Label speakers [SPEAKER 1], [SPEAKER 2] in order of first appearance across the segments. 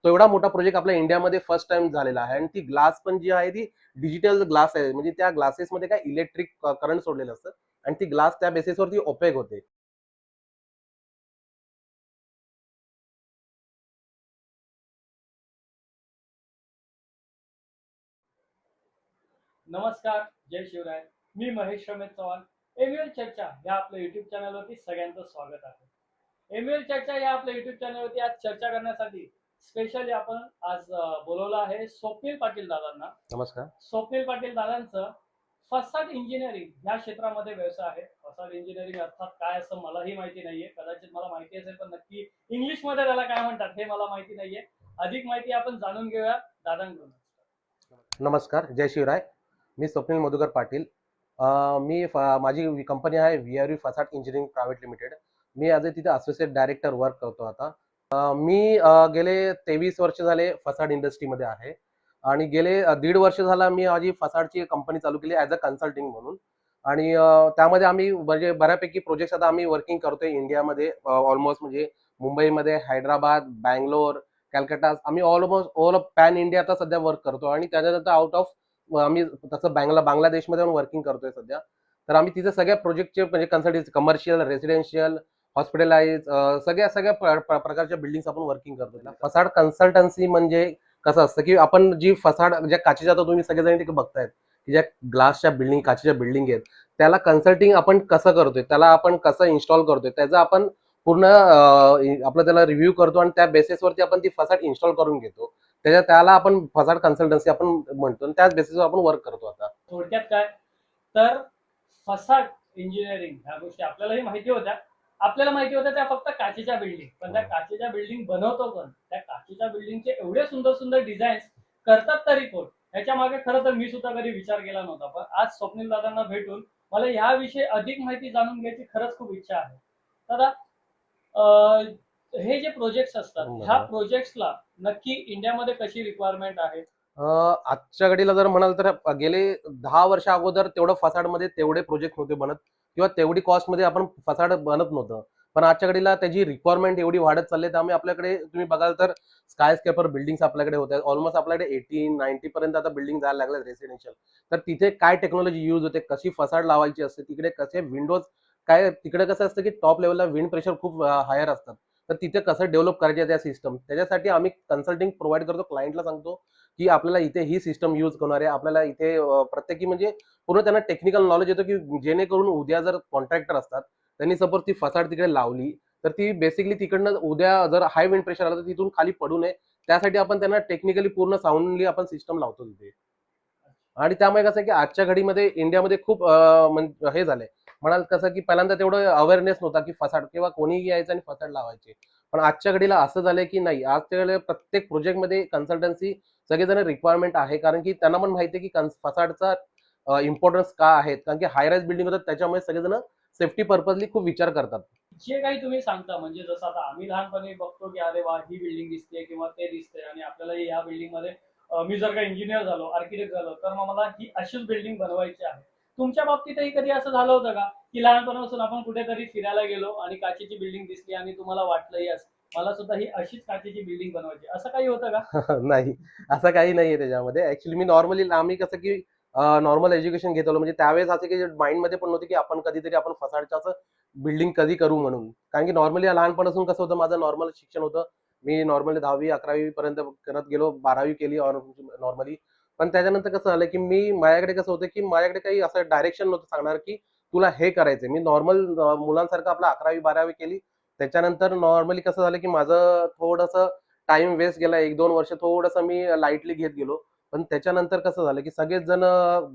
[SPEAKER 1] तो एवढा मोठा प्रोजेक्ट आपल्या इंडियामध्ये फर्स्ट टाइम झालेला आहे आणि ती ग्लास पण जी आहे ती डिजिटल ग्लास आहे, म्हणजे त्या ग्लासेसमध्ये काय इलेक्ट्रिक करंट सोडलेलं असतं आणि ती ग्लास त्या बेसिसवरती ओपेक होते.
[SPEAKER 2] नमस्कार, जय शिवराय. मी महेश रमेश चव्हाण. एमयूएल चर्चा या आपल्या युट्यूब चॅनलवरती सगळ्यांचं स्वागत आहे. एमयूएल चर्चा या आपल्या युट्यूब चॅनलवरती आज चर्चा करण्यासाठी स्पेशली आपण आज बोलवलं आहे स्वप्नील पाटील दादांना.
[SPEAKER 1] नमस्कार.
[SPEAKER 2] स्वप्नील पाटील दादांचं फसाड इंजिनिअरिंग या क्षेत्रामध्ये व्यवसाय आहे. फसाड इंजिनिअरिंग अर्थात काय असं मलाही माहिती नाहीये, कदाचित मला माहिती असेल पण नक्की इंग्लिशमध्ये त्याला काय म्हणतात हे मला माहिती नाहीये. अधिक माहिती आपण जाणून घेऊया दादांकडून.
[SPEAKER 1] नमस्कार, जय शिवराय. मी स्वप्नील मधुकर पाटील. माझी कंपनी आहे VRV facade engineering private limited. मी ॲज अ तिथे असोसिएट डायरेक्टर वर्क करतो आता. मी गेले 23 वर्ष झाले फसाड इंडस्ट्रीमध्ये आहे आणि गेले 1.5 वर्ष झाला मी माझी फसाडची कंपनी चालू केली ॲज अ कन्सल्टिंग म्हणून. आणि त्यामध्ये आम्ही म्हणजे बऱ्यापैकी प्रोजेक्ट्स आता आम्ही वर्किंग करतोय इंडियामध्ये, ऑलमोस्ट म्हणजे मुंबईमध्ये, हैदराबाद, बँगलोर, कॅलकटा, आम्ही almost all of pan India आता सध्या वर्क करतो आणि त्याच्यानंतर आउट ऑफ आम्ही तसं बांगलादेशमध्ये पण वर्किंग करतोय सध्या. तर आम्ही तिथे सगळ्या प्रोजेक्टचे म्हणजे कन्सल्टन्सी, कमर्शियल, रेसिडेन्शियल, हॉस्पिटलाइज, सगळ्या सगळ्या प्रकारच्या बिल्डिंग्स आपण वर्किंग करतो. फसाड कन्सल्टन्सी म्हणजे कसं असतं की आपण जी फसाड ज्या काचेच्या, आता तुम्ही सगळेजण तिथे बघतायत की ज्या ग्लासच्या बिल्डिंग, काचेच्या बिल्डिंग आहेत, त्याला कन्सल्टिंग आपण कसं करतोय, त्याला आपण कसं इन्स्टॉल करतोय, त्याचं आपण पूर्ण आपलं त्याला रिव्ह्यू करतो आणि त्या बेसिसवरती आपण ती फसाड इन्स्टॉल करून घेतो. त्याला आपण फसाड कन्सल्टन्सी आपण म्हणतो आणि त्याच बेसिसवर आपण वर्क करतो आता.
[SPEAKER 2] थोडक्यात काय तर फसाड इंजिनिअरिंग ह्या गोष्टी आपल्यालाही माहिती होत्या. आपल्याला माहिती होत्या त्या फक्त काचेच्या बिल्डिंग, पण त्या काचेच्या बिल्डिंग बनवतो कोण, त्या काचेच्या बिल्डिंगचे एवढे सुंदर सुंदर डिझाईन्स करतात तरी कोण, ह्याच्या मागे खरं तर मी सुद्धा कधी विचार केला नव्हता. पण आज स्वप्नील दादांना भेटून मला ह्याविषयी अधिक माहिती जाणून घ्यायची खरंच खूप इच्छा आहे. दादा, हे जे प्रोजेक्ट्स असतात ह्या प्रोजेक्ट्सला नक्की इंडियामध्ये कशी रिक्वायरमेंट आहे?
[SPEAKER 1] आजच्या घडीला जर म्हणाल तर गेले 10 वर्ष अगोदर तेवढं फसाडमध्ये तेवढे प्रोजेक्ट नव्हते बनत किंवा तेवढी कॉस्टमध्ये आपण फसाड बनत नव्हतं. पण आजच्या घडीला त्याची रिक्वायरमेंट एवढी वाढत चालली, त्यामुळे आपल्याकडे तुम्ही बघाल तर स्कायस्केपर बिल्डिंग्स आपल्याकडे होत्या. ऑलमोस्ट आपल्याकडे 80-90 पर्यंत आता बिल्डिंग जायला लागल्या रेसिडेन्शियल. तर तिथे काय टेक्नॉलॉजी यूज होते, कशी फसाड लावायची असते, तिकडे कसे विंडोज, काय तिकडे कसं असतं की टॉप लेवलला विंड प्रेशर खूप हायर असतात. तर तिथे कसं डेव्हलप करायचे त्या सिस्टम, त्याच्यासाठी आम्ही कन्सल्टिंग प्रोव्हाइड करतो. क्लायंटला सांगतो की आपल्याला इथे ही सिस्टम यूज करणार आहे, आपल्याला इथे प्रत्येकी म्हणजे पूर्ण त्यांना टेक्निकल नॉलेज येतो की जेणेकरून उद्या जर कॉन्ट्रॅक्टर असतात, त्यांनी सपोज ती फसाड तिकडे लावली तर ती बेसिकली तिकडनं उद्या जर हाय विंड प्रेशर आलं तर तिथून खाली पडू नये, त्यासाठी आपण त्यांना टेक्निकली पूर्ण साऊंडली आपण सिस्टम लावतो तिथे. आणि त्यामुळे कसं आहे की आजच्या घडीमध्ये इंडियामध्ये खूप हे झालंय, म्हणाल कसं की पहिल्यांदा तेवढं अवेअरनेस नव्हता की फसाड किंवा कोणीही यायचं आणि फसाड लावायचे. पण आजच्या घडीला असं झालंय की नाही, आजच्या घडीला प्रत्येक प्रोजेक्टमध्ये कन्सल्टन्सी सगळेजण रिक्वायरमेंट आहे, कारण की त्यांना पण माहिती आहे की फसाडचा इम्पॉर्टन्स का आहे, कारण की हाय राईज बिल्डिंग होतात त्याच्यामुळे सगळेजण सेफ्टी पर्पजली खूप विचार करतात.
[SPEAKER 2] जे काही तुम्ही सांगता म्हणजे जसं आता आम्ही लहानपणी बघतो की अरे वा ही बिल्डिंग दिसते किंवा ते दिसते आणि आपल्याला या बिल्डिंग मध्ये मी जर का इंजिनियर झालो, आर्किटेक्ट झालो, तर मग मला ही अशीच बिल्डिंग बनवायची आहे. तुमच्या बाबतीतही कधी असं झालं होतं का की लहानपणापासून आपण कुठेतरी फिरायला गेलो आणि काचेची बिल्डिंग दिसली आणि तुम्हाला वाटलं यस मला सुद्धा ही अशीच काचेची बिल्डिंग बनवायची, असं काही होतं का?
[SPEAKER 1] नाही, असं काही नाहीये त्याच्यामध्ये. ऍक्च्युली मी नॉर्मली, आम्ही कसं की नॉर्मल एज्युकेशन घेत आलो, म्हणजे त्यावेळेस असं की माइंड मध्ये पण नव्हते की आपण कधीतरी आपण फसाडचं असं बिल्डिंग कधी करू म्हणून. कारण की नॉर्मली लहानपणापासून कसं होतं, माझं नॉर्मल शिक्षण होतं. मी नॉर्मली 10वी-11वी पर्यंत करत गेलो, 12वी केली नॉर्मली. पण त्याच्यानंतर कसं झालं की माझ्याकडे कसं होतं की माझ्याकडे काही असं डायरेक्शन नव्हतं सांगणार की तुला हे करायचंय. मी नॉर्मल मुलांसारखं आपलं 11वी-12वी केली. त्याच्यानंतर नॉर्मली कसं झालं की माझं थोडंसं टाइम वेस्ट गेला, 1-2 वर्ष थोडंसं मी लाईटली घेत गेलो. पण त्याच्यानंतर कसं झालं की सगळेच जण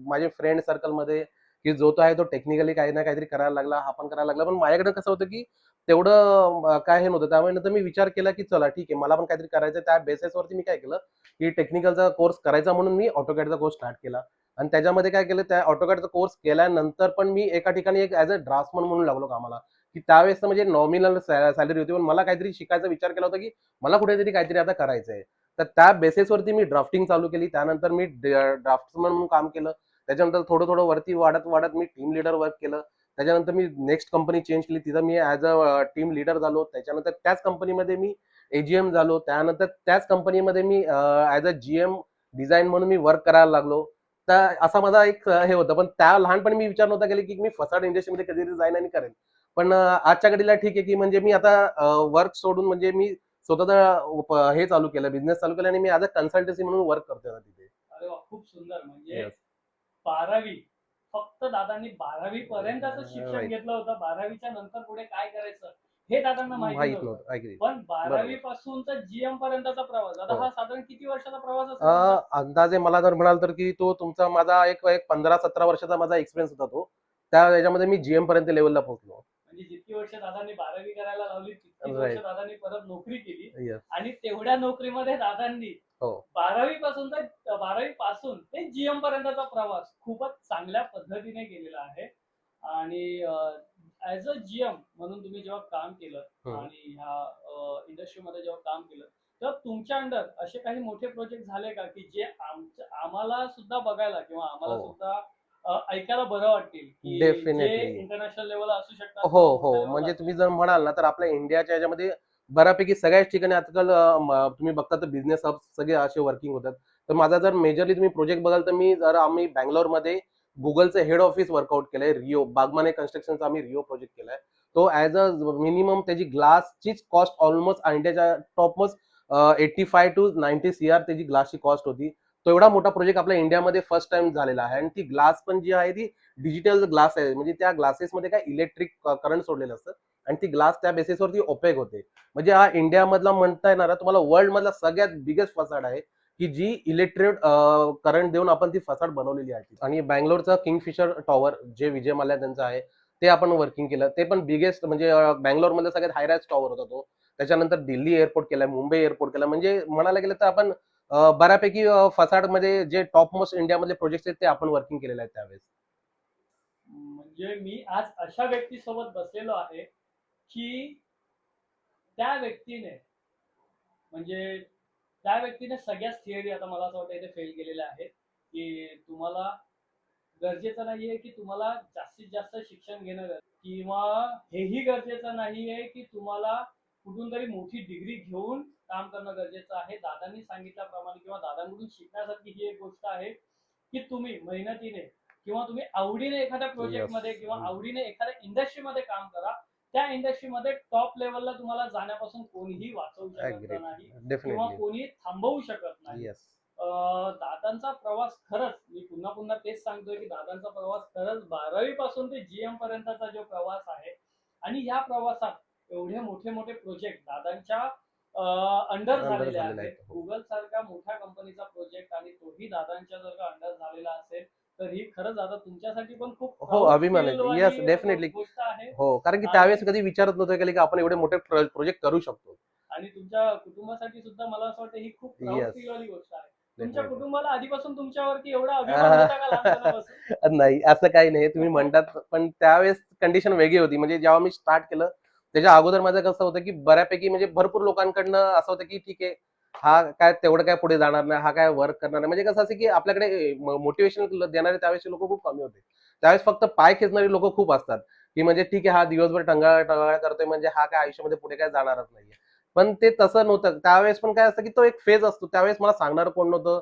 [SPEAKER 1] माझे फ्रेंड सर्कलमध्ये, की जो तो आहे तो टेक्निकली काही ना काहीतरी करायला लागला, हा पण करायला लागला. पण माझ्याकडे कसं होतं की तेवढं काय हे नव्हतं. त्यामुळे नंतर मी विचार केला की चला ठीक आहे, मला पण काहीतरी करायचं. त्या बेसिसवरती मी काय केलं की टेक्निकलचा कोर्स करायचा म्हणून मी ऑटोकॅडचा कोर्स स्टार्ट केला. आणि त्याच्यामध्ये काय केलं, त्या ऑटोकॅडचा कोर्स केल्यानंतर पण मी एका ठिकाणी एक ऍज अ ड्राफ्टमन म्हणून लागलो कामाला, की त्यावेळेस तर म्हणजे नॉमिनल सॅलरी होती. पण मला काहीतरी शिकायचा विचार केला होता की मला कुठेतरी काहीतरी आता करायचंय. तर त्या बेसिसवरती मी ड्राफ्टिंग चालू केली. त्यानंतर मी ड्राफ्ट्समन म्हणून काम केलं. त्याच्यानंतर थोडं थोडं वरती वाढत वाढत मी टीम लीडर वर्क केलं. त्याच्यानंतर मी नेक्स्ट कंपनी चेंज केली, तिथं मी ऍज अ टीम लीडर झालो. त्याच्यानंतर त्याच कंपनीमध्ये मी एजीएम झालो, त्यानंतर त्याच कंपनीमध्ये मी ऍज अ जीएम डिझाईन म्हणून मी वर्क करायला लागलो. तर असा माझा एक हे होतं. पण त्या लहानपणी मी विचार नव्हता केला की मी फसाड इंडस्ट्रीमध्ये कधी जाईन आणि करेन. पण आजच्या घडीला ठीक आहे की म्हणजे मी आता वर्क सोडून म्हणजे मी स्वतःचा हे चालू केलं, बिझनेस चालू केला आणि मी ऍज अ कन्सल्टन्सी म्हणून वर्क करतोय आता तिथे.
[SPEAKER 2] अरे वा, खूप सुंदर. म्हणजे
[SPEAKER 1] येस.
[SPEAKER 2] 12वी फक्त दादांनी 12वी पर्यंतच शिक्षण
[SPEAKER 1] राईट.
[SPEAKER 2] घेतलं होतं. 12वीच्या नंतर पुढे काय करायचं हे दादांना माहिती
[SPEAKER 1] माहित
[SPEAKER 2] नव्हतं.
[SPEAKER 1] नव्हतं. ऍग्री.
[SPEAKER 2] पण 12वी
[SPEAKER 1] बरोबर.
[SPEAKER 2] पासूनचा जीएम पर्यंतचा प्रवास, आता
[SPEAKER 1] हो.
[SPEAKER 2] हा साधारण किती वर्षाचा प्रवास असेल तुमचा?
[SPEAKER 1] अंदाजे मला जर म्हणाल तर की तो तुमचा माझा एक एक 15-17 वर्षाचा माझा एक्सपिरियन्स होता तो. त्या याच्यामध्ये मी जीएम पर्यंत लेवलला पोहोचलो.
[SPEAKER 2] म्हणजे जितकी वर्ष दादांनी 12वी करायला लावली तितकीच वर्ष
[SPEAKER 1] राईट.
[SPEAKER 2] दादांनी परत नोकरी केली.
[SPEAKER 1] येस.
[SPEAKER 2] आणि तेवढ्या नोकरीमध्ये दादांनी
[SPEAKER 1] हो.
[SPEAKER 2] 12वी पासून ते जीएम पर्यंतचा प्रवास खूपच चांगल्या पद्धतीने केलेला आहे. आणि ऍज अ जीएम म्हणून तुम्ही जेव्हा काम केलं
[SPEAKER 1] हम्म.
[SPEAKER 2] आणि ह्या इंडस्ट्रीमध्ये जेव्हा काम केलं, तेव्हा तुमच्या अंडर असे काही मोठे प्रोजेक्ट झाले का की जे आम्हाला सुद्धा बघायला किंवा आम्हाला
[SPEAKER 1] हो.
[SPEAKER 2] सुद्धा ऐकायला बरं वाटतील, की जे
[SPEAKER 1] डेफिनेटली.
[SPEAKER 2] इंटरनॅशनल लेवल असू शकतात
[SPEAKER 1] हो,
[SPEAKER 2] किंवा मोठ्या
[SPEAKER 1] हो.
[SPEAKER 2] लेवल
[SPEAKER 1] म्हणजे
[SPEAKER 2] असू
[SPEAKER 1] तुम्ही जर
[SPEAKER 2] शकतात?
[SPEAKER 1] म्हणाल ना, तर आपल्या इंडियाच्या ह्याच्यामध्ये बऱ्यापैकी सगळ्याच ठिकाणी आजकाल तुम्ही बघता तर बिझनेस हब सगळे असे वर्किंग होतात. तर माझा जर मेजरली तुम्ही प्रोजेक्ट बघाल, तर आम्ही बंगलोरमध्ये Googleचं हेड ऑफिस वर्कआउट केलंय. रिओ बागमाने कन्स्ट्रक्शनचा आम्ही रिओ प्रोजेक्ट केलाय. तो ॲज अ मिनिमम त्याची ग्लासचीच कॉस्ट ऑलमोस्ट इंडियाच्या टॉपमोस्ट 85 टू 90 सीआर त्याची ग्लासची कॉस्ट होती. तो एवढा मोठा प्रोजेक्ट आपल्या इंडियामध्ये फर्स्ट टाइम झालेला आहे आणि ती ग्लास पण जी आहे ती डिजिटल ग्लास आहे. म्हणजे त्या ग्लासेसमध्ये काय इलेक्ट्रिक करंट सोडलेलं असतं आणि ती ग्लास त्या बेसिसवरती ओपेक होते. म्हणजे हा इंडियामधला म्हणता येणार तुम्हाला वर्ल्ड मधला सगळ्यात बिगेस्ट फसाड आहे की जी इलेक्ट्रिक करंट देऊन आपण ती फसाड बनवलेली आहे. आणि बँगलोरचा किंगफिशर टॉवर जे विजय माल्या त्यांचं आहे ते आपण वर्किंग केलं. ते पण बिगेस्ट म्हणजे बँगलोरमधला सगळ्यात हायराईज टॉवर होता तो. त्याच्यानंतर दिल्ली एअरपोर्ट केलाय, मुंबई एअरपोर्ट केला. म्हणजे म्हणायला गेलं तर आपण बऱ्यापैकी फसाडमध्ये जे टॉप मोस्ट इंडियामधले प्रोजेक्ट आहेत ते आपण वर्किंग केलेले आहेत त्यावेळेस.
[SPEAKER 2] म्हणजे मी आज अशा व्यक्तीसोबत बसलेलो आहे की त्या व्यक्तीने म्हणजे त्या व्यक्तीने सगळ्याच थिअरी आता मला असं वाटतं इथे फेल केलेल्या आहेत, की तुम्हाला गरजेचं नाहीये की तुम्हाला जास्तीत जास्त शिक्षण घेणं किंवा हेही गरजेचं नाहीये की तुम्हाला कुठून तरी मोठी डिग्री घेऊन काम करणं गरजेचं आहे. दादांनी सांगितल्याप्रमाणे किंवा दादांकडून शिकण्यासारखी ही एक गोष्ट आहे की तुम्ही मेहनतीने किंवा तुम्ही आवडीने एखाद्या
[SPEAKER 1] येस.
[SPEAKER 2] प्रोजेक्टमध्ये किंवा आवडीने एखाद्या इंडस्ट्रीमध्ये काम करा. त्या इंडस्ट्रीमध्ये टॉप लेवलला तुम्हाला जाण्यापासून कोणीही वाचवू शकत
[SPEAKER 1] ऍग्रीड.
[SPEAKER 2] नाही किंवा
[SPEAKER 1] डेफिनेटली.
[SPEAKER 2] कोणी थांबवू शकत नाही.
[SPEAKER 1] येस.
[SPEAKER 2] दादांचा प्रवास खरंच, मी पुन्हा पुन्हा तेच सांगतोय की दादांचा प्रवास खरंच 12वी पासून ते जीएम पर्यंतचा जो प्रवास आहे आणि या प्रवासात एवढे मोठे मोठे प्रोजेक्ट दादांच्या अंडर
[SPEAKER 1] अंडर
[SPEAKER 2] झालेले
[SPEAKER 1] झालेला आहे
[SPEAKER 2] आहेत.
[SPEAKER 1] तो.
[SPEAKER 2] गुगल सारख्या मोठ्या कंपनीचा प्रोजेक्ट आणि तोही दादांच्या जर का अंडर झालेला असेल तर ही खरंच दादा तुमच्यासाठी पण खूप
[SPEAKER 1] हो,
[SPEAKER 2] प्राऊड
[SPEAKER 1] अभिमान
[SPEAKER 2] फील
[SPEAKER 1] आहे. येस,
[SPEAKER 2] वाली
[SPEAKER 1] डेफिनेटली.
[SPEAKER 2] गोष्ट आहे.
[SPEAKER 1] हो, कारण की
[SPEAKER 2] आणि
[SPEAKER 1] त्यावेळेस कधी विचारत नव्हतं केलं की आपण एवढे मोठे प्रोजेक्ट करू शकतो.
[SPEAKER 2] आणि तुमच्या कुटुंबासाठी सुद्धा मला असं वाटतं ही खूप प्राऊड
[SPEAKER 1] येस,
[SPEAKER 2] फील वाली गोष्ट आहे. तुमच्या
[SPEAKER 1] डेफिनेटली.
[SPEAKER 2] कुटुंबाला आधीपासून तुमच्यावरती एवढा अभिमान होता का लहानपणापासून?
[SPEAKER 1] नाही, असं काही नाही. तुम्ही म्हणतात, पण त्यावेळेस कंडिशन वेगळी होती. म्हणजे जेव्हा मी स्टार्ट केलं, त्याच्या अगोदर माझं कसं होतं, की बऱ्यापैकी म्हणजे भरपूर लोकांकडनं असं होतं, की ठीक आहे, हा काय तेवढं काय पुढे जाणार नाही, हा काय वर्क करणार नाही. म्हणजे कसं असं, की आपल्याकडे मोटिव्हेशन देणारे त्यावेळेस लोकं खूप कमी होते. त्यावेळेस फक्त पाय खेचणारी लोकं खूप असतात, की म्हणजे ठीक आहे, हा दिवसभर टंगळा करतोय म्हणजे हा काय आयुष्यामध्ये पुढे काय जाणारच नाहीये. पण ते तसं नव्हतं. त्यावेळेस पण काय असतं, की तो एक फेज असतो. त्यावेळेस मला सांगणारं कोण नव्हतं.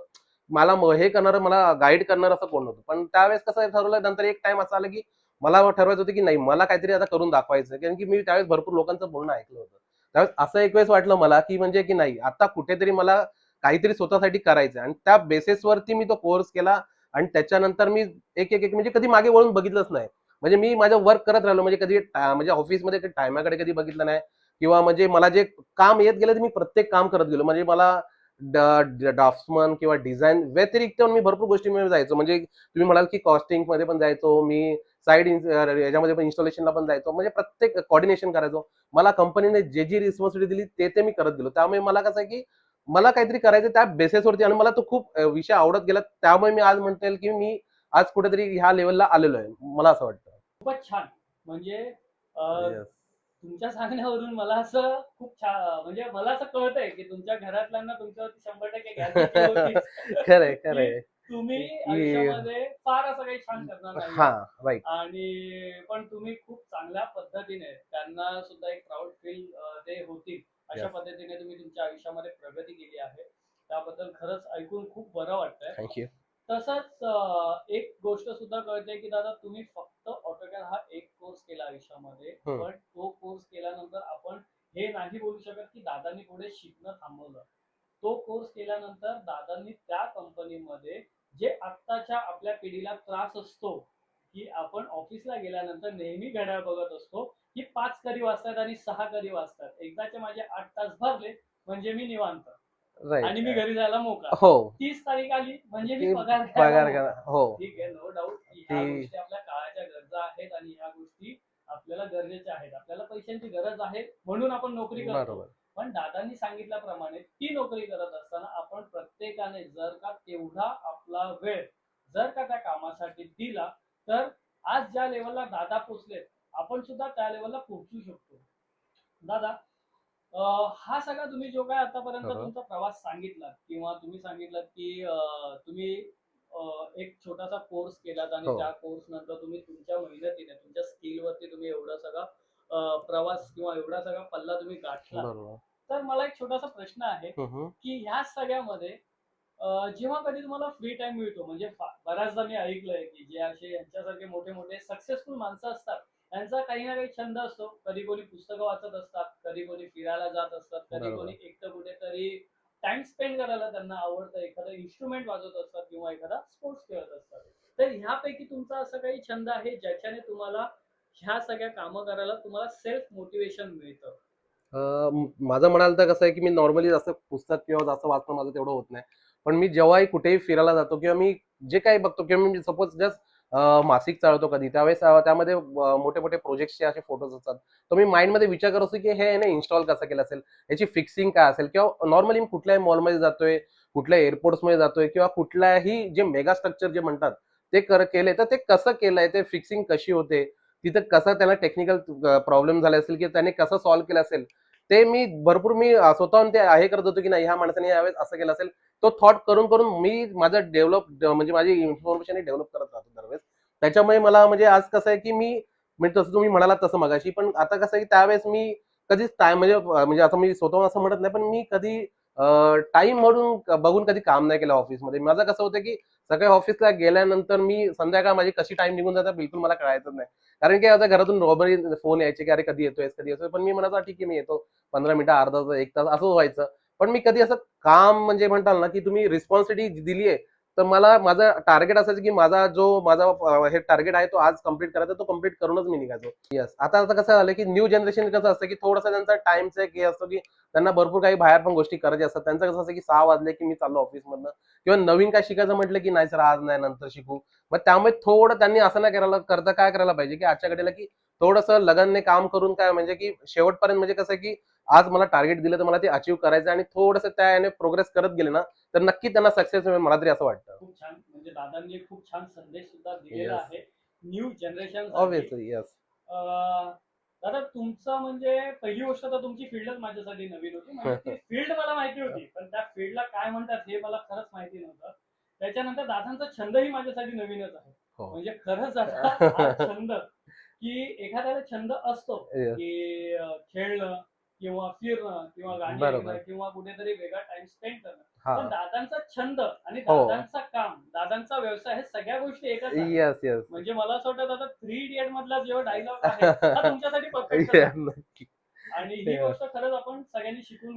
[SPEAKER 1] मला हे करणारं, मला गाईड करणारं असं कोण नव्हतं. पण त्यावेळेस कसं ठरवलं, नंतर एक टाइम असा आला, की मला ठरवायचं होतं, की नाही, मला काहीतरी आता करून दाखवायचं. कारण की मी त्यावेळेस भरपूर लोकांचं बोलणं ऐकलं होतं. त्यावेळेस असं एक वेळेस वाटलं मला, की म्हणजे की नाही, आता कुठेतरी मला काहीतरी स्वतःसाठी करायचं आणि त्या बेसिसवरती मी तो कोर्स केला आणि त्याच्यानंतर मी एक म्हणजे कधी मागे वळून बघितलंच नाही. म्हणजे मी माझं वर्क करत राहिलो. म्हणजे कधी म्हणजे ऑफिसमध्ये टायमाकडे कधी बघितलं नाही किंवा म्हणजे मला जे काम येत गेलं, ते मी प्रत्येक काम करत गेलो. म्हणजे मला ड्राफ्ट्समन किंवा डिझाईन व्यतिरिक्त मी भरपूर गोष्टींमध्ये जायचो. म्हणजे तुम्ही म्हणाल की कॉस्टिंग मध्ये पण जायचो मी, साईड याच्यामध्ये पण इन्स्टॉलेशनला पण जायचो. म्हणजे प्रत्येक कोऑर्डिनेशन करायचो. मला कंपनीने जे जी रिस्पॉन्सिबिलिटी दिली ते मी करत गेलो. त्यामुळे मला कसं आहे की मला काहीतरी करायचं त्या बेसिसवरती आणि मला तो खूप विषय आवडत गेला. त्यामुळे मी आज म्हणता येईल की मी आज कुठेतरी ह्या लेवलला आलेलो आहे. मला असं वाटतं.
[SPEAKER 2] खूपच छान. म्हणजे अ,
[SPEAKER 1] येस.
[SPEAKER 2] तुमच्या सांगण्यावरून मला असं खूप छान म्हणजे मला असं कळतंय की तुमच्या घरातल्यांना तुमच्यावरती 100% गॅरंटी होतीच
[SPEAKER 1] खरंय,
[SPEAKER 2] की
[SPEAKER 1] खरंय.
[SPEAKER 2] तुम्ही
[SPEAKER 1] की
[SPEAKER 2] आयुष्यामध्ये फार असं काही छान करणार
[SPEAKER 1] हा,
[SPEAKER 2] नाहीये.
[SPEAKER 1] राईट.
[SPEAKER 2] आणि पण तुम्ही खूप चांगल्या पद्धतीने त्यांना सुद्धा एक प्राऊड फील ते होतील अशा
[SPEAKER 1] Yes.
[SPEAKER 2] पद्धतीने तुम्ही तुमच्या आयुष्यामध्ये प्रगती केली आहे. त्याबद्दल खरंच ऐकून खूप बरं वाटतंय.
[SPEAKER 1] थँक्यू.
[SPEAKER 2] तसंच एक गोष्ट सुद्धा कळते की दादा तुम्ही फक्त ऑटोकॅड हा एक कोर्स केला आयुष्यामध्ये,
[SPEAKER 1] हम्म.
[SPEAKER 2] पण तो कोर्स केल्यानंतर आपण हे नाही बोलू शकत की दादांनी पुढे शिकणं थांबवलं. तो कोर्स केल्यानंतर दादांनी त्या कंपनीमध्ये जे आत्ताच्या आपल्या पिढीला त्रास असतो की आपण ऑफिसला गेल्यानंतर नेहमी घड्याळ बघत असतो की 5 कधी वाजतात आणि 6 कधी वाजतात. एकदाचे माझे 8 तास भरले म्हणजे मी निवांत आणि मी
[SPEAKER 1] राईट.
[SPEAKER 2] घरी जायला मोकळा.
[SPEAKER 1] हो.
[SPEAKER 2] 30 तारीख आली म्हणजे मी
[SPEAKER 1] की
[SPEAKER 2] पगार घ्यायला
[SPEAKER 1] पगार
[SPEAKER 2] मोकळा.
[SPEAKER 1] करा. हो.
[SPEAKER 2] ठीक आहे, नो डाऊट की ह्या
[SPEAKER 1] ती
[SPEAKER 2] गोष्टी आपल्या काळाच्या गरजा आहेत आणि ह्या गोष्टी आपल्याला गरजेच्या आहेत. आपल्याला पैशांची गरज आहे म्हणून आपण नोकरी करतो.
[SPEAKER 1] बरोबर.
[SPEAKER 2] पण दादांनी सांगितल्याप्रमाणे ती नोकरी करत असताना आपण प्रत्येकाने जर का तेवढा आपला वेळ जर का त्या कामासाठी दिला, तर आज ज्या लेवलला दादा पोचलेत, आपण सुद्धा त्या लेवलला पोहोचू शकतो. दादा, हा सगळा तुम्ही जो काय आतापर्यंत
[SPEAKER 1] बरोबर.
[SPEAKER 2] तुमचा प्रवास सांगितला किंवा तुम्ही सांगितलं की तुम्ही एक छोटासा कोर्स केलात आणि
[SPEAKER 1] हो.
[SPEAKER 2] त्या कोर्स नंतर तुम्ही तुमच्या मेहनतीने तुमच्या स्किल वरती तुम्ही एवढा सगळा प्रवास किंवा एवढा सगळा पल्ला तुम्ही गाठला.
[SPEAKER 1] बरोबर.
[SPEAKER 2] तर मला एक छोटासा प्रश्न आहे
[SPEAKER 1] हम्म.
[SPEAKER 2] की ह्या सगळ्यामध्ये जेव्हा कधी तुम्हाला फ्री टाइम मिळतो म्हणजे बऱ्याचदा मी ऐकलंय की जे असे यांच्यासारखे मोठे मोठे सक्सेसफुल माणसं असतात त्यांचा काही ना काही छंद असतो. कधी कोणी पुस्तकं वाचत असतात, कधी कोणी फिरायला जात असतात, कधी
[SPEAKER 1] बरोबर.
[SPEAKER 2] कोणी एकटं कुठेतरी टाइम स्पेंड करायला त्यांना आवडतं, एखादं इन्स्ट्रुमेंट वाजवत असतात किंवा एखादा स्पोर्ट्स खेळत असतात. तर ह्यापैकी तुमचा असं काही छंद आहे ज्याच्याने तुम्हाला ह्या सगळ्या कामं करायला तुम्हाला सेल्फ मोटिवेशन मिळतं?
[SPEAKER 1] माझं म्हणाल तर कसं आहे, की मी नॉर्मली जास्त पुस्तक किंवा जास्त वाचणं माझं तेवढं होत नाही. पण मी जेव्हाही कुठेही फिरायला जातो किंवा मी जे काही बघतो किंवा मी सपोज जस्ट मासिक चालवतो कधी, त्यावेळेस त्यामध्ये मोठे-मोठे प्रोजेक्ट्सचे असे फोटोज असतात. तर मी माइंडमध्ये विचार करत असतो, की हे याने इन्स्टॉल कसं केलं असेल, याची फिक्सिंग काय असेल किंवा नॉर्मली मी कुठल्याही मॉलमध्ये जातोय, कुठल्याही एअरपोर्ट्समध्ये जातोय किंवा कुठल्याही जे मेगा स्ट्रक्चर जे म्हणतात, ते केले तर ते कसं केलंय, ते फिक्सिंग कशी होते, तिथं कसं त्याला टेक्निकल प्रॉब्लेम झाले असेल, की त्याने कसं सॉल्व्ह केलं असेल, ते मी भरपूर स्वतःहून ते हे करत होतो, की नाही ह्या माणसाने यावेळेस असं केलं असेल. तो थॉट करून करून मी माझं म्हणजे माझी इन्फॉर्मेशन डेव्हलप करत राहतो दरवेळेस. त्याच्यामुळे मला म्हणजे आज कसं आहे, की मी म्हणजे तसं तुम्ही म्हणालात तसं मगाशी, पण आता कसं आहे, की त्यावेळेस मी कधीच टाइम म्हणजे म्हणजे आता मी स्वतःहून असं म्हणत नाही, पण मी कधी टाइम म्हणून बघून कधी काम नाही केलं ऑफिसमध्ये. माझं कसं होतं, की सकाळी ऑफिसला गेल्यानंतर मी संध्याकाळ माझी कशी टाइम निघून जातं बिलकुल मला कळायचंच नाही. कारण की आता घरातून रॉबरी फोन यायचे, की "अरे कधी येतोयस, कधी येतोय?" पण मी म्हणायचो, "ठीक आहे, मी येतो." 15 मिनिटं, अर्धा तास, 1 तास असं व्हायचं. पण मी कधी असं काम म्हणजे म्हणताल ना, की तुम्ही रिस्पॉन्सिबिलिटी दिली आहे, तर मला माझं टार्गेट असायचं, की माझा हे टार्गेट आहे तो आज कंप्लीट करायचा, तो कंप्लीट करूनच मी निघायचो. येस. आता कसं झालं, की न्यू जनरेशन कसं असतं, की थोडंसं त्यांचा टाईमचं एक हे असतो, की त्यांना भरपूर काही बाहेर पण गोष्टी करायच्या असतात. त्यांचं कसं असतं, की 6 वाजले, की मी चाललो ऑफिसमधनं किंवा नवीन काय शिकायचं म्हटलं, की नाही सर आज नाही, नंतर शिकू. मग त्यामुळे थोडं त्यांनी असं नाही काय करायला पाहिजे, की आजच्या घडीला, की थोडंसं लगनने काम करून काय म्हणजे, की शेवटपर्यंत म्हणजे कसं आहे, की आज मला टार्गेट दिलं तर मला ते अचीव्ह करायचं आणि थोडंसं त्या याने प्रोग्रेस करत गेले ना, तर नक्की त्यांना सक्सेस मिळेल मला तरी असं वाटतं.
[SPEAKER 2] खूप छान. म्हणजे दादांनी एक खूप छान संदेश सुद्धा दिलेला
[SPEAKER 1] येस.
[SPEAKER 2] आहे न्यू जनरेशनसाठी.
[SPEAKER 1] ऑब्व्हियसली. येस.
[SPEAKER 2] दादा तुमचं म्हणजे पहिली गोष्ट तर तुमची फील्डच माझ्यासाठी नवीन होती. म्हणजे ती फील्ड मला माहिती होती, पण त्या फील्डला काय म्हणतात हे मला खरंच माहिती नव्हतं. त्याच्यानंतर दादांचा छंदही माझ्यासाठी नवीनच आहे.
[SPEAKER 1] हो.
[SPEAKER 2] म्हणजे खरंच आता हा छंद, की एखाद्याला छंद असतो,
[SPEAKER 1] येस.
[SPEAKER 2] की खेळणं किंवा फिरणं किंवा गाणी ऐकणं
[SPEAKER 1] बरोबर.
[SPEAKER 2] किंवा कुठेतरी वेगळा टाइम स्पेंड करणं. पण
[SPEAKER 1] हां.
[SPEAKER 2] दादांचा छंद आणि
[SPEAKER 1] हो.
[SPEAKER 2] दादांचा काम, दादांचा व्यवसाय हे सगळ्या गोष्टी एकच आहेत.
[SPEAKER 1] Yes, yes.
[SPEAKER 2] म्हणजे मला असं वाटतं दादा थ्री इडियट मधला जो डायलॉग आहे हा तुमच्यासाठी परफेक्टच
[SPEAKER 1] येस,
[SPEAKER 2] आहे.
[SPEAKER 1] नक्की.
[SPEAKER 2] आणि ही
[SPEAKER 1] येस.
[SPEAKER 2] गोष्ट खरंच आपण सगळ्यांनी शिकून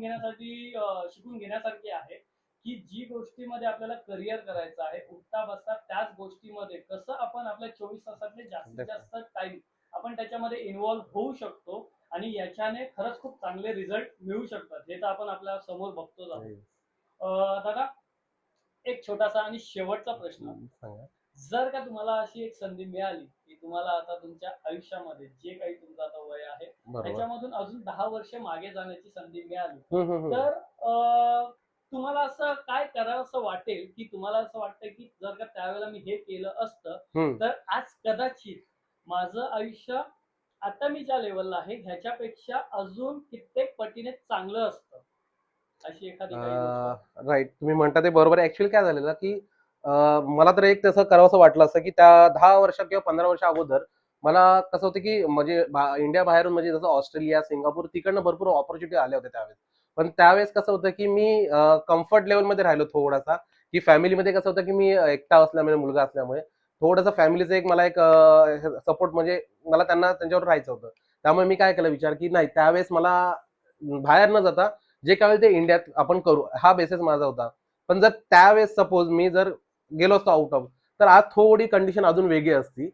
[SPEAKER 2] घेण्यासारखी आहे, की जी गोष्टीमध्ये आपल्याला करिअर करायचं आहे, उठता बसता त्याच गोष्टीमध्ये कसं आपण आपल्या 24 तासातले जास्तीत जास्त टाइम आपण त्याच्यामध्ये इन्व्हॉल्व्ह होऊ शकतो आणि याच्याने खरंच खूप चांगले रिझल्ट मिळू शकतात. हे तर आपण आपल्या समोर बघतोच आहोत. दादा, एक छोटासा आणि शेवटचा प्रश्न.
[SPEAKER 1] सांगा.
[SPEAKER 2] जर का तुम्हाला अशी एक संधी मिळाली, की तुम्हाला आता तुमच्या आयुष्यामध्ये जे काही तुमचं आता वय आहे,
[SPEAKER 1] बरोबर.
[SPEAKER 2] त्याच्यामधून अजून 10 वर्ष मागे जाण्याची संधी मिळाली,
[SPEAKER 1] हं, हं, हं.
[SPEAKER 2] तर तुम्हाला असं काय करावसं वाटेल, की तुम्हाला असं वाटतं, की जर का त्यावेळेला मी हे केलं असतं,
[SPEAKER 1] हं.
[SPEAKER 2] तर आज कदाचित माझं आयुष्य आता मी ज्या लेव्हलला आहे, ह्याच्यापेक्षा अजून कित्येक पटीने चांगलं असतं. अशी एखादी काही गोष्ट?
[SPEAKER 1] राइट. तुम्ही म्हणता ते बरोबर आहे. ॲक्चुअली काय झालेलं, की मला तर एक तसं करावंसं वाटलं असतं, की त्या 10 वर्ष किंवा 15 वर्ष अगोदर मला कसं होतं की म्हणजे इंडिया बाहेरून म्हणजे जसं ऑस्ट्रेलिया, सिंगापूर तिकडनं भरपूर ऑपॉर्च्युनिटी आल्या होत्या त्यावेळेस. पण त्यावेळेस कसं होतं की मी कम्फर्ट लेवलमध्ये राहिलो थोडासा, की फॅमिलीमध्ये कसं होतं की मी एकटा असल्यामुळे, मुलगा असल्यामुळे थोडंसं फॅमिलीचं एक मला एक सपोर्ट म्हणजे मला त्यांच्यावर राहायचं होतं. त्यामुळे मी काय केलं विचार की नाही त्यावेळेस मला बाहेर न जाता जे काय होईल ते इंडियात आपण करू हा बेसिस माझा होता. पण जर त्यावेळेस सपोज मी जर गेलो असतो आउट ऑफ, तर आज थोडी कंडिशन अजून वेगळी असती.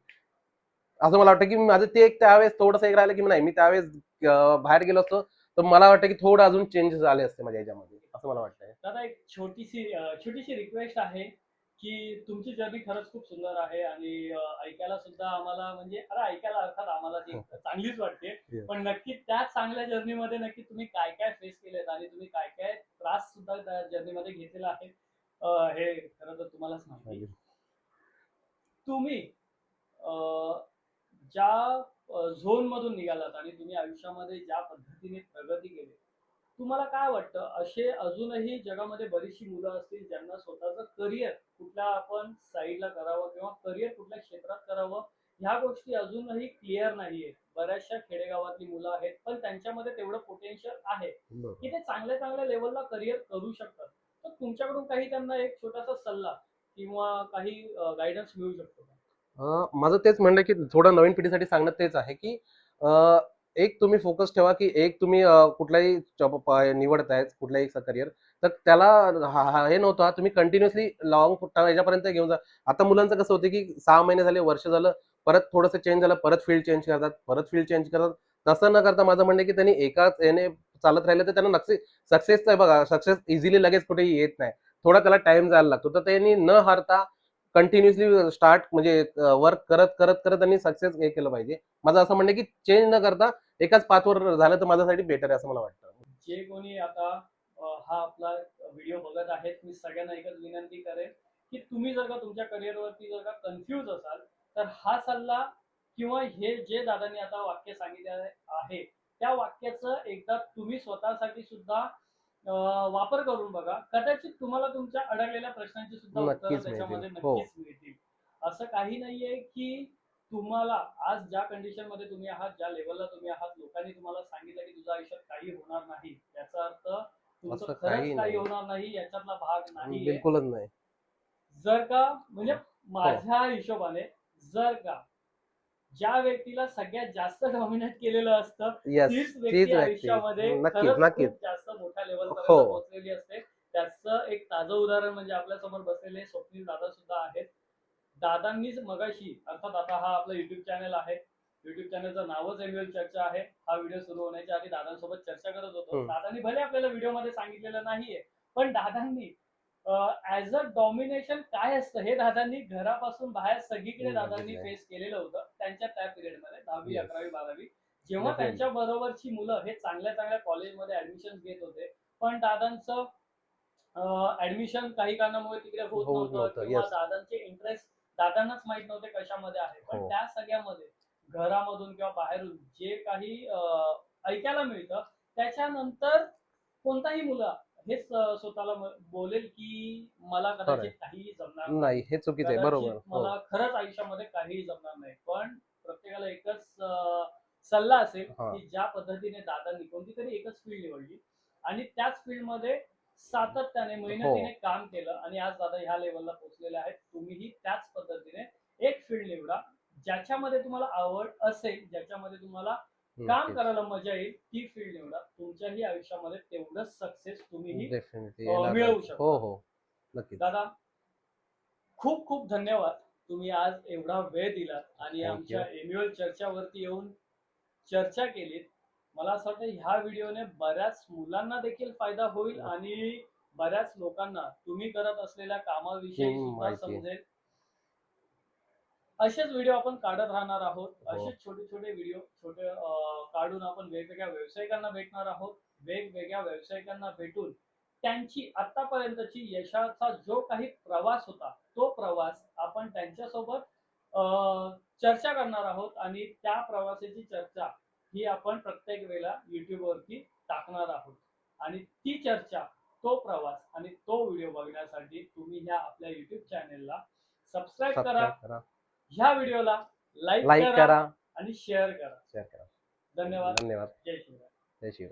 [SPEAKER 1] असं मला वाटतं की माझं ते एक त्यावेळेस थोडंसं एक राहिलं की नाही मी त्यावेळेस बाहेर गेलो असतो, तर मला वाटतं की थोडं अजून चेंजेस झाले असते माझ्या ह्याच्यामध्ये, असं मला वाटतंय.
[SPEAKER 2] दादा एक छोटीशी रिक्वेस्ट आहे की तुमची जर्नी खरंच खूप सुंदर आहे आणि ऐकायला सुद्धा आम्हाला म्हणजे अरे ऐकायला अर्थात आम्हाला ती चांगलीच वाटते.
[SPEAKER 1] Yes.
[SPEAKER 2] पण नक्की त्याच चांगल्या जर्नीमध्ये नक्की तुम्ही काय काय फेस केलेत आणि तुम्ही काय काय त्रास सुद्धा त्या जर्नीमध्ये घेतलेला आहे हे खरं तर तुम्हालाच माहिती. तुम्ही ज्या झोन मधून निघालात आणि तुम्ही आयुष्यामध्ये ज्या पद्धतीने प्रगती केली, तुम्हाला काय वाटतं असे अजूनही जगामध्ये बरीचशी मुलं असतील ज्यांना स्वतःचं करिअर कुठल्या आपण साईडला करावं किंवा करिअर कुठल्या क्षेत्रात करावं ह्या गोष्टी अजूनही क्लिअर नाहीये. बऱ्याचशा खेडेगावातली मुलं आहेत पण त्यांच्यामध्ये तेवढं पोटेन्शियल आहे
[SPEAKER 1] बरोबर.
[SPEAKER 2] की ते चांगल्या चांगल्या लेवलला करिअर करू शकतात. तर तुमच्याकडून काही त्यांना एक छोटासा सल्ला किंवा काही गायडन्स मिळू शकतो का?
[SPEAKER 1] माझं तेच म्हणणं आहे, की थोडं नवीन पिढीसाठी सांगणं तेच आहे, की अ, एक तुम्ही फोकस ठेवा, की एक तुम्ही कुठलाही जॉब निवडताय, कुठलाही करिअर, तर त्याला हे नव्हतं तुम्ही कंटिन्युअसली लाँग ह्याच्यापर्यंत घेऊन जा. आता मुलांचं कसं होतं, की 6 महिने झाले, वर्ष झालं, परत थोडंसं चेंज झालं, परत फील्ड चेंज करतात, परत फील्ड चेंज करतात. तसं न करता माझं म्हणणं आहे, की त्यांनी एकाच याने चालत राहिलं तर त्यांना सक्सेसचं आहे बघा, सक्सेस इझिली लगेच कुठेही येत नाही. थोडा त्याला टाईम जायला लागतो. तर त्यांनी न हारता कंटिन्युअसली स्टार्ट म्हणजे वर्क करत करत करत त्यांनी सक्सेस हे केलं पाहिजे. माझं असं म्हणणं आहे, की चेंज न करता एकाच पाथवर झालं तर माझ्यासाठी बेटर आहे असं मला वाटतं.
[SPEAKER 2] जे कोणी आता हा आपला व्हिडिओ बघत आहेत, मी सगळ्यांना एकच विनंती करेन की तुम्ही जर का तुमच्या करिअरवरती जर का कन्फ्यूज असाल, तर हा सल्ला किंवा हे जे दादांनी आता वाक्य सांगितले आहे, त्या वाक्याचं एकदा तुम्ही स्वतःसाठी सुद्धा वापर करून बघा. कदाचित तुम्हाला तुमच्या अडकलेल्या प्रश्नांची सुद्धा उत्तरं
[SPEAKER 1] नक्कीच मिळतील.
[SPEAKER 2] त्याच्यामध्ये
[SPEAKER 1] हो.
[SPEAKER 2] नक्कीच मिळतील. असं काही नाहीये की तुम्हाला आज ज्या कंडिशनमध्ये तुम्ही आहात, ज्या लेव्हलला तुम्ही आहात, लोकांनी तुम्हाला सांगितलं की तुझ्या आयुष्यात काही होणार नाही. याचा अर्थ तुमचं
[SPEAKER 1] असं
[SPEAKER 2] खरंच
[SPEAKER 1] काही
[SPEAKER 2] काही
[SPEAKER 1] नाही.
[SPEAKER 2] होणार नाही याच्यातला भाग नाहीये.
[SPEAKER 1] बिलकुलच नाही.
[SPEAKER 2] जर का म्हणजे
[SPEAKER 1] हो.
[SPEAKER 2] माझ्या हिशोबाने जर का ज्या व्यक्तीला सगळ्यात जास्त डॉमिनेट केलेलं असतं,
[SPEAKER 1] येस.
[SPEAKER 2] तीच व्यक्ती
[SPEAKER 1] तीच व्यक्ती.
[SPEAKER 2] आयुष्यामध्ये
[SPEAKER 1] नक्कीच,
[SPEAKER 2] खरंच
[SPEAKER 1] नक्कीच.
[SPEAKER 2] खूप जास्त मोठ्या
[SPEAKER 1] हो.
[SPEAKER 2] लेव्हलपर्यंत पोहोचलेली असते. त्याचं एक ताजं उदाहरण म्हणजे आपल्यासमोर बसलेले स्वप्नील दादा सुद्धा आहेत. दादांनीच मगाशी अर्थात आता हा आपला युट्यूब चॅनल आहे. युट्यूब चॅनलचं नावच एमएल चर्चा आहे. हा व्हिडिओ सुरू होण्याच्या आधी दादांसोबत चर्चा करत होतो.
[SPEAKER 1] हं.
[SPEAKER 2] दादांनी भले आपल्याला व्हिडिओमध्ये सांगितलेलं नाहीये, पण दादांनी ॲज अ डॉमिनेशन काय असतं हे दादांनी घरापासून बाहेर सगळीकडे दादांनी
[SPEAKER 1] बघितलंय.
[SPEAKER 2] फेस केलेलं होतं. त्यांच्या त्या पिरियडमध्ये 10वी,
[SPEAKER 1] येस.
[SPEAKER 2] 11वी, 12वी जेव्हा
[SPEAKER 1] डेफिनेटली.
[SPEAKER 2] त्यांच्या बरोबरची मुलं हे चांगल्या चांगल्या कॉलेजमध्ये ऍडमिशन घेत होते. पण दादांचं ऍडमिशन काही कारणामुळे तिकडे होत
[SPEAKER 1] होऊच
[SPEAKER 2] नव्हतं
[SPEAKER 1] नव्हतं.
[SPEAKER 2] किंवा
[SPEAKER 1] येस.
[SPEAKER 2] दादांचे इंटरेस्ट दादांनाच माहित नव्हते कशामध्ये आहे. पण
[SPEAKER 1] हो.
[SPEAKER 2] त्या सगळ्यामध्ये घरामधून किंवा बाहेरून जे काही ऐकायला मिळतं त्याच्यानंतर कोणताही मुलगा हेच स्वतःला बोलेल की मला
[SPEAKER 1] खरंय.
[SPEAKER 2] कदाचित काहीही जमणार
[SPEAKER 1] नाही,
[SPEAKER 2] नाही.
[SPEAKER 1] हे चुकीचं आहे.
[SPEAKER 2] कदाचित
[SPEAKER 1] बरोबर. हो.
[SPEAKER 2] मला खरंच आयुष्यामध्ये काहीही जमणार नाही. पण प्रत्येकाला एकच सल्ला असेल
[SPEAKER 1] हां.
[SPEAKER 2] की ज्या पद्धतीने दादांनी कोणतीतरी एकच फील्ड निवडली आणि त्याच फील्डमध्ये सातत्याने
[SPEAKER 1] हो.
[SPEAKER 2] मेहनतीने काम केलं आणि आज दादा ह्या लेवलला पोहोचलेले आहेत. तुम्हीही त्याच पद्धतीने एक फील्ड निवडा ज्याच्यामध्ये तुम्हाला आवड असेल, ज्याच्यामध्ये तुम्हाला काम
[SPEAKER 1] नक्कीच.
[SPEAKER 2] करायला मजा येईल, ती फील्ड निवडा. तुमच्याही आयुष्यामध्ये तेवढंच सक्सेस तुम्हीही
[SPEAKER 1] डेफिनेटली येणारच.
[SPEAKER 2] मिळवू
[SPEAKER 1] हो,
[SPEAKER 2] शकता.
[SPEAKER 1] हो. नक्कीच.
[SPEAKER 2] दादा खूप खूप धन्यवाद. तुम्ही आज एवढा वेळ दिलात आणि
[SPEAKER 1] थँक
[SPEAKER 2] आमच्या
[SPEAKER 1] यू.
[SPEAKER 2] एन्युअल चर्चावरती येऊन चर्चा केलीत. मला असं वाटतं ह्या व्हिडिओने बऱ्याच मुलांना देखील फायदा होईल आणि बऱ्याच लोकांना तुम्ही करत असलेल्या
[SPEAKER 1] ही
[SPEAKER 2] कामाविषयी सुद्धा
[SPEAKER 1] माहिती.
[SPEAKER 2] समजेल. असेच व्हिडिओ आपण काढत राहणार आहोत.
[SPEAKER 1] हो.
[SPEAKER 2] असेच छोटे छोटे व्हिडिओ काढून आपण वेगवेगळ्या व्यावसायिकांना भेटणार आहोत. वेगवेगळ्या व्यावसायिकांना भेटून त्यांची आतापर्यंतची यशाचा जो काही प्रवास होता, तो प्रवास आपण त्यांच्यासोबत चर्चा करणार आहोत आणि त्या प्रवासाची चर्चा ही आपण प्रत्येक वेळेला YouTube वरती टाकणार आहोत. आणि ती चर्चा, तो प्रवास आणि तो व्हिडिओ बघण्यासाठी तुम्ही ह्या आपल्या YouTube चॅनेलला सबस्क्राईब करा.
[SPEAKER 1] सबस्क्राईब करा.
[SPEAKER 2] ह्या व्हिडिओला लाईक
[SPEAKER 1] लाईक
[SPEAKER 2] करा
[SPEAKER 1] करा.
[SPEAKER 2] आणि शेअर करा.
[SPEAKER 1] शेअर करा.
[SPEAKER 2] धन्यवाद.
[SPEAKER 1] धन्यवाद.
[SPEAKER 2] जय शिवराय.
[SPEAKER 1] जय शिव.